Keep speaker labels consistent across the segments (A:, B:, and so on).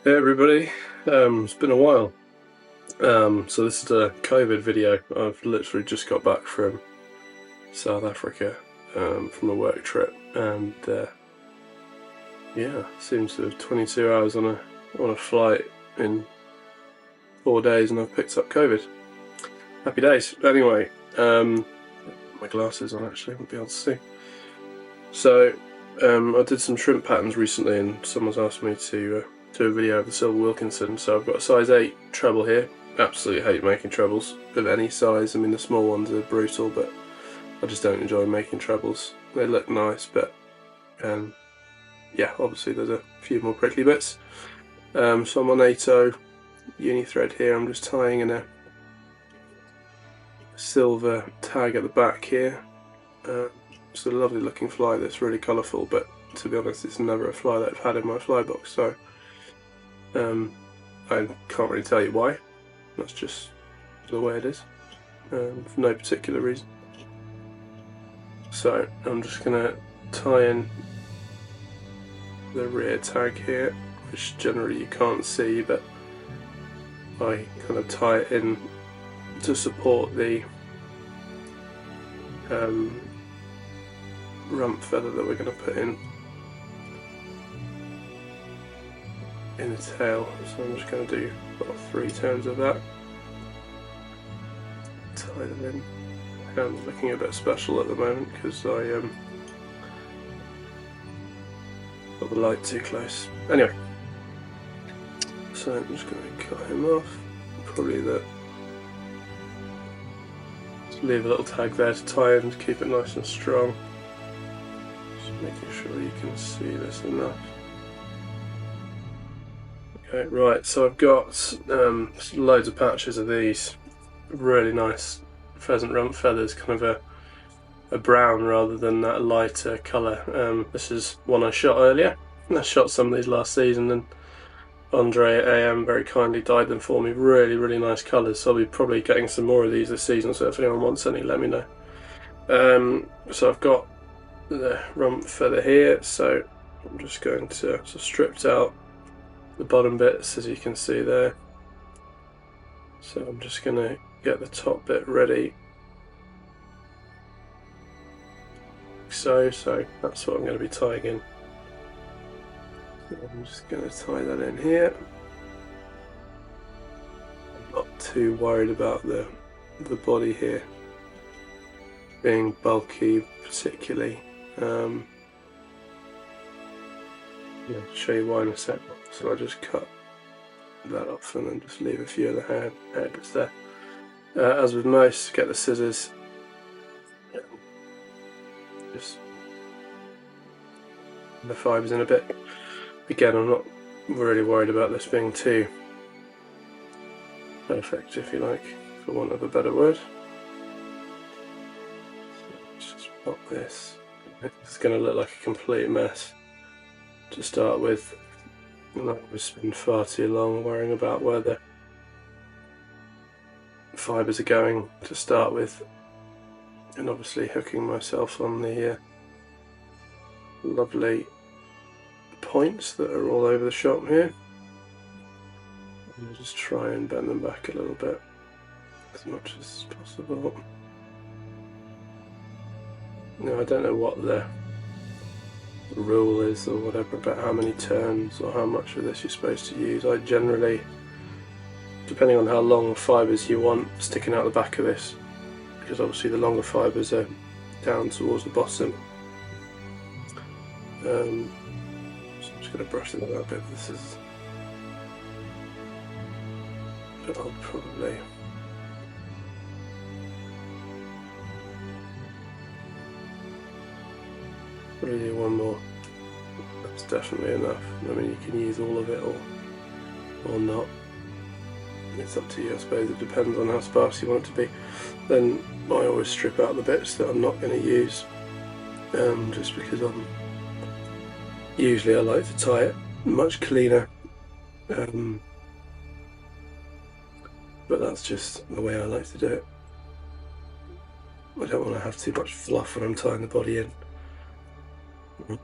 A: Hey everybody, it's been a while. So this is a COVID video. I've literally just got back from South Africa from a work trip, and yeah, seems to have 22 hours on a flight in 4 days, and I've picked up COVID. Happy days. Anyway, my glasses on actually, won't be able to see. So I did some shrimp patterns recently, and someone's asked me to do a video of the silver Wilkinson. So I've got a size 8 treble here. Absolutely hate making trebles of any size. I mean, the small ones are brutal, but I just don't enjoy making trebles. They look nice, but yeah, obviously there's a few more prickly bits. So I'm on 8/0 uni thread here. I'm just tying in a silver tag at the back here. It's a lovely looking fly that's really colourful, but to be honest, it's never a fly that I've had in my fly box, so I can't really tell you why. That's just the way it is, for no particular reason. So I'm just going to tie in the rear tag here, which generally you can't see, but I kind of tie it in to support the rump feather that we're going to put in the tail. So I'm just going to do about 3 turns of that. Tie them in. Hand's looking a bit special at the moment because I got the light too close. Anyway, so I'm just going to cut him off. Probably just leave a little tag there to tie in to keep it nice and strong. Just making sure you can see this enough. Okay, right, so I've got loads of patches of these really nice pheasant rump feathers, kind of a brown rather than that lighter colour. This is one I shot earlier. I shot some of these last season, and Andre at AM very kindly dyed them for me. Really, really nice colours, so I'll be probably getting some more of these this season, so if anyone wants any, let me know. So I've got the rump feather here, so I'm just going to strip out the bottom bits, as you can see there. So I'm just going to get the top bit ready. So that's what I'm going to be tying in. So I'm just going to tie that in here. I'm not too worried about the body here being bulky particularly. I'll show you why in a sec. So I just cut that off and then just leave a few of the hair bits there. As with most, get the scissors, just the fibres in a bit. Again, I'm not really worried about this being too perfect, if you like, for want of a better word. So let's just pop this. It's going to look like a complete mess to start with. And that would spend far too long worrying about where the fibres are going to start with, and obviously hooking myself on the lovely points that are all over the shop here. I'll just try and bend them back a little bit as much as possible. Now, I don't know what the rule is or whatever about how many turns or how much of this you're supposed to use. I generally, depending on how long fibres you want sticking out the back of this, because obviously the longer fibres are down towards the bottom. So I'm just going to brush it a little bit. This is, I'll probably do one more. That's definitely enough. I mean, you can use all of it or not. It's up to you, I suppose. It depends on how sparse you want it to be. Then I always strip out the bits that I'm not going to use, just because usually I like to tie it much cleaner, but that's just the way I like to do it. I don't want to have too much fluff when I'm tying the body in.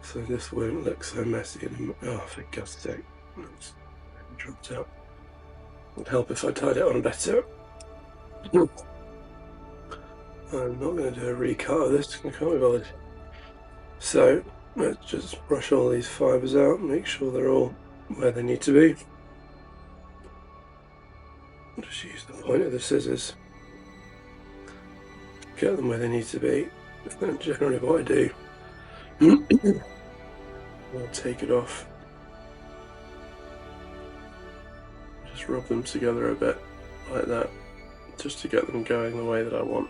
A: So this won't look so messy anymore. Oh, for God's sake. dropped out. It'd help if I tied it on better. I'm not going to do a recut of this, I can't be bothered. So let's just brush all these fibres out, make sure they're all where they need to be. Just use the point of the scissors, get them where they need to be. And generally what I do, I'll take it off, just rub them together a bit like that, just to get them going the way that I want.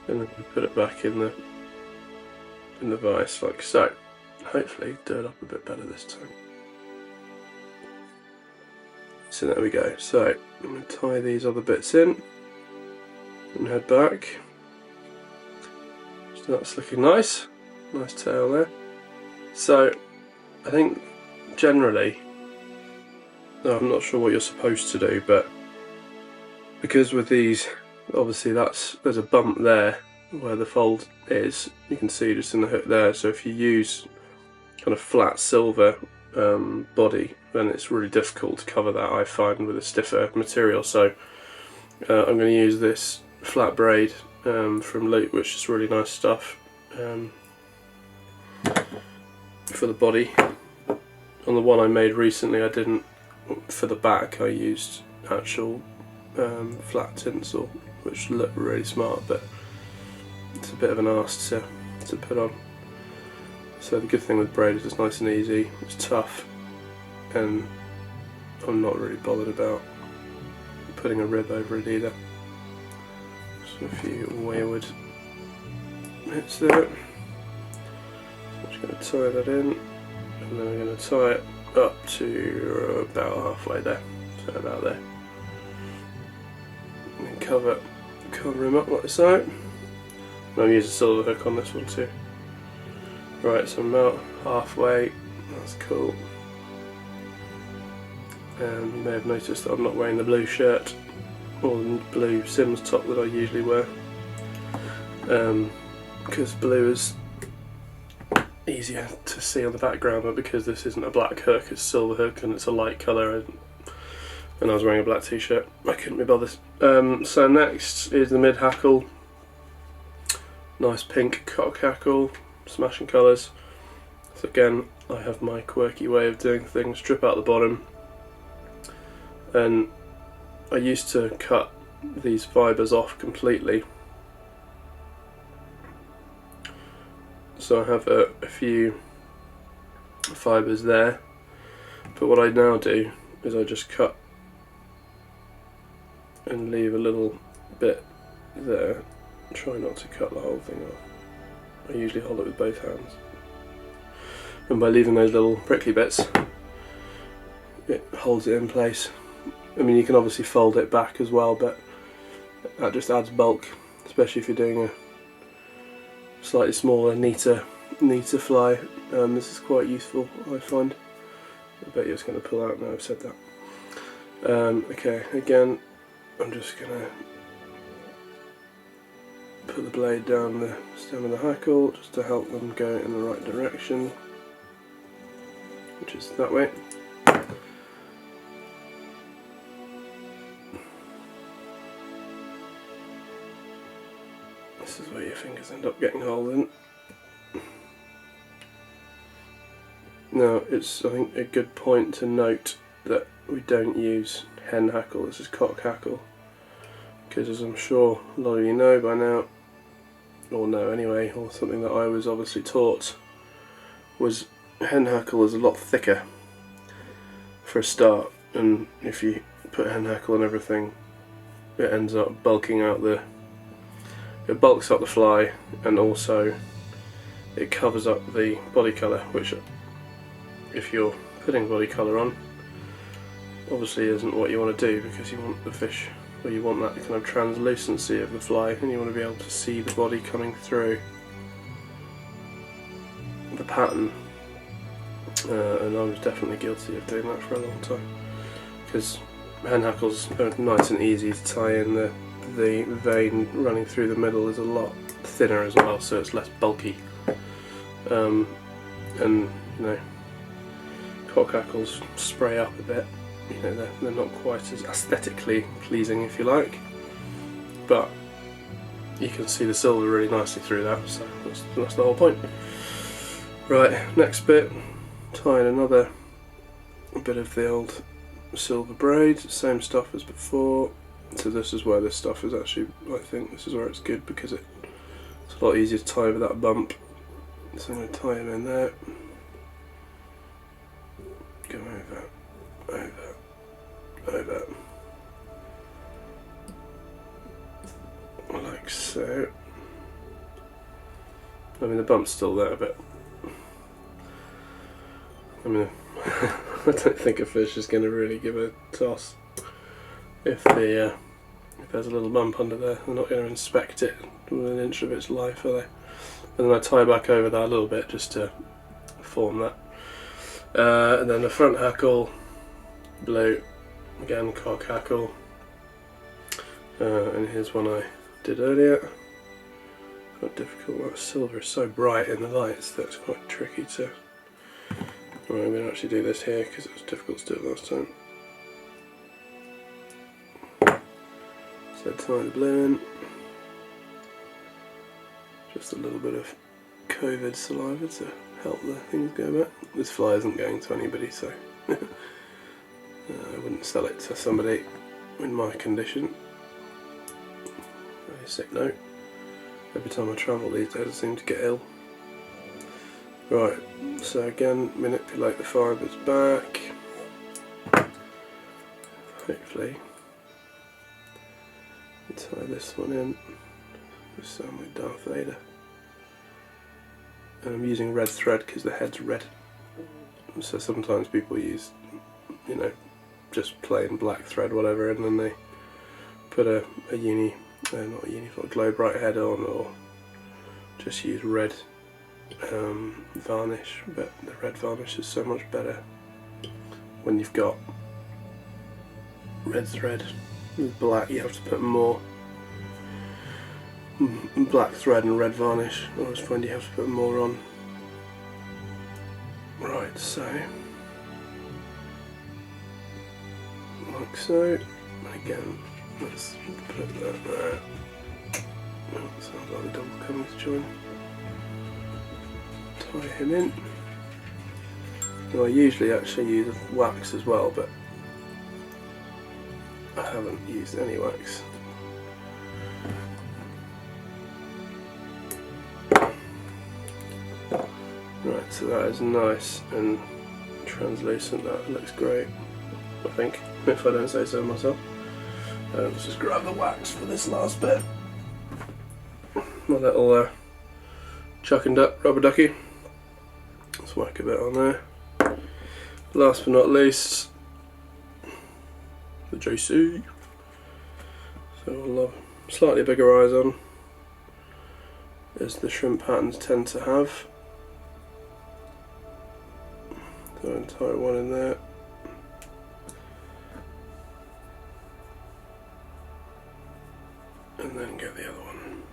A: And then we put it back in the vise like so. Hopefully do it up a bit better this time. So there we go. So I'm going to tie these other bits in and head back. So that's looking nice. Nice tail there. So I think generally, I'm not sure what you're supposed to do, but because with these, obviously there's a bump there where the fold is, you can see just in the hook there. So if you use kind of flat silver body, then it's really difficult to cover that, I find, with a stiffer material. So I'm going to use this flat braid from Loop, which is really nice stuff for the body. On the one I made recently, I didn't, for the back I used actual flat tinsel, which looked really smart, but it's a bit of an arse to put on. So the good thing with braid is it's nice and easy, it's tough, and I'm not really bothered about putting a rib over it either. So a few wayward bits there. I'm just going to tie that in, and then I'm going to tie it up to about halfway there, so about there. And then cover him up like so. And I'm using a silver hook on this one too. Right, so I'm about halfway, that's cool. You may have noticed that I'm not wearing the blue shirt or the blue Sims top that I usually wear, because blue is easier to see on the background, but because this isn't a black hook, it's a silver hook and it's a light colour, and I was wearing a black t-shirt, I couldn't be bothered. So next is the mid hackle, nice pink cock hackle, smashing colours. So again, I have my quirky way of doing things, strip out the bottom, and I used to cut these fibres off completely, so I have a few fibres there, but what I now do is I just cut and leave a little bit there, try not to cut the whole thing off. I usually hold it with both hands, and by leaving those little prickly bits, it holds it in place. I mean, you can obviously fold it back as well, but that just adds bulk, especially if you're doing a slightly smaller, neater fly. This is quite useful, I find. I bet you're just going to pull out now I've said that. Okay, again, I'm just going to put the blade down the stem of the hackle just to help them go in the right direction, which is that way. This is where your fingers end up getting hold in. Now, it's, I think, a good point to note that we don't use hen hackle, this is cock hackle, because as I'm sure a lot of you know by now, or know anyway, or something that I was obviously taught, was hen hackle is a lot thicker for a start, and if you put hen hackle and everything, it ends up bulking out it bulks up the fly, and also it covers up the body colour, which if you're putting body colour on, obviously isn't what you want to do, because you want the fish, or you want that kind of translucency of the fly, and you want to be able to see the body coming through the pattern. And I was definitely guilty of doing that for a long time, because hen hackles are nice and easy to tie in. The vein running through the middle is a lot thinner as well, so it's less bulky, and you know, cock hackles spray up a bit. You know, they're not quite as aesthetically pleasing, if you like, but you can see the silver really nicely through that, so that's the whole point. Right, next bit, tying another bit of the old silver braid, same stuff as before. So this is where this stuff is actually, I think this is where it's good, because it's a lot easier to tie with that bump. So I'm going to tie him in there, go over, like so. I mean, the bump's still there, but I mean, I don't think a fish is going to really give a toss if there's a little bump under there. They're not going to inspect it within an inch of its life, are they? And then I tie back over that a little bit just to form that. And then the front hackle, blue, again cock hackle, and here's one I did earlier. Quite difficult. That silver is so bright in the lights that it's quite tricky to. Well, I'm going to actually do this here because it was difficult to do it last time. So tie the blue in. Just a little bit of COVID saliva to help the things go back. This fly isn't going to anybody, so I wouldn't sell it to somebody in my condition. Very sick note. Every time I travel these days I seem to get ill. Right, so again, manipulate the fibres back. Hopefully tie this one in. This sound like Darth Vader. And I'm using red thread because the head's red. So sometimes people use, you know, just plain black thread, whatever, and then they put a glow bright head on, or just use red varnish. But the red varnish is so much better when you've got red thread. With black, you have to put more black thread and red varnish. I always find you have to put more on. Right, so like so. Again, let's put that there. Oh, sounds like the dog coming to join. Tie him in. Now, I usually actually use wax as well, but I haven't used any wax. Right, so that is nice and translucent. That looks great, I think, if I don't say so myself. Let's just grab the wax for this last bit. My little chuck and duck rubber ducky. Let's whack a bit on there. Last but not least, the JC. So we'll have slightly bigger eyes on, as the shrimp patterns tend to have. So I'll tie one in there. And then get the other one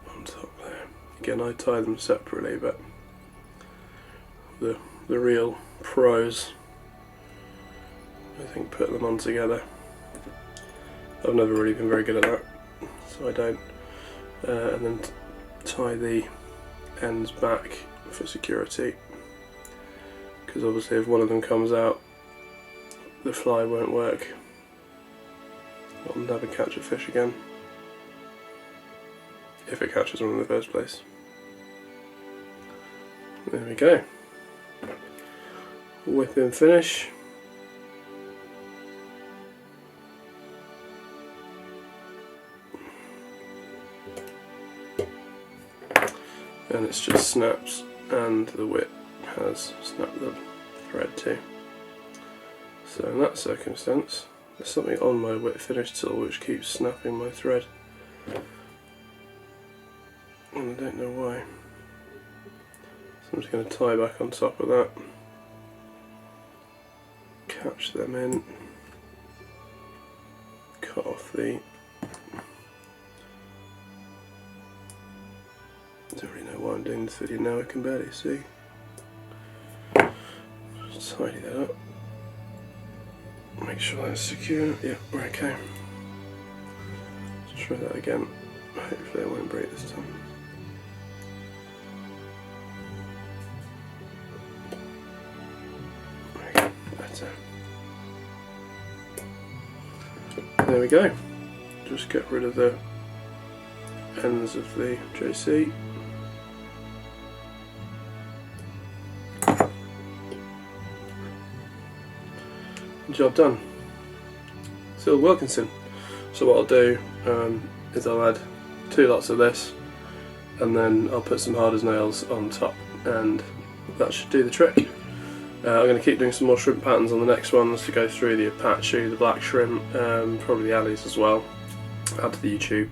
A: on top there. Again, I tie them separately, but the real pros, I think, put them on together. I've never really been very good at that, so I don't. And then tie the ends back for security, because obviously if one of them comes out, the fly won't work. I'll never catch a fish again, if it catches one in the first place. There we go. Whip and finish. And it's just snaps, and the whip has snapped the thread too. So in that circumstance, there's something on my whip finish tool which keeps snapping my thread, and I don't know why. So I'm just going to tie back on top of that, catch them in, cut off the, I don't really know why I'm doing this video now, I can barely see. tidy that up. Make sure that's secure. Yeah, we're okay. Let's try that again. Hopefully I won't break this time. Okay, better. There we go. Just get rid of the ends of the JC. Job done. Still Wilkinson. So what I'll do is I'll add 2 lots of this, and then I'll put some hard as nails on top, and that should do the trick. I'm going to keep doing some more shrimp patterns on the next ones to go through the Apache, the black shrimp, probably the alleys as well. Add to the YouTube.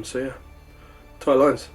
A: So yeah, tie lines.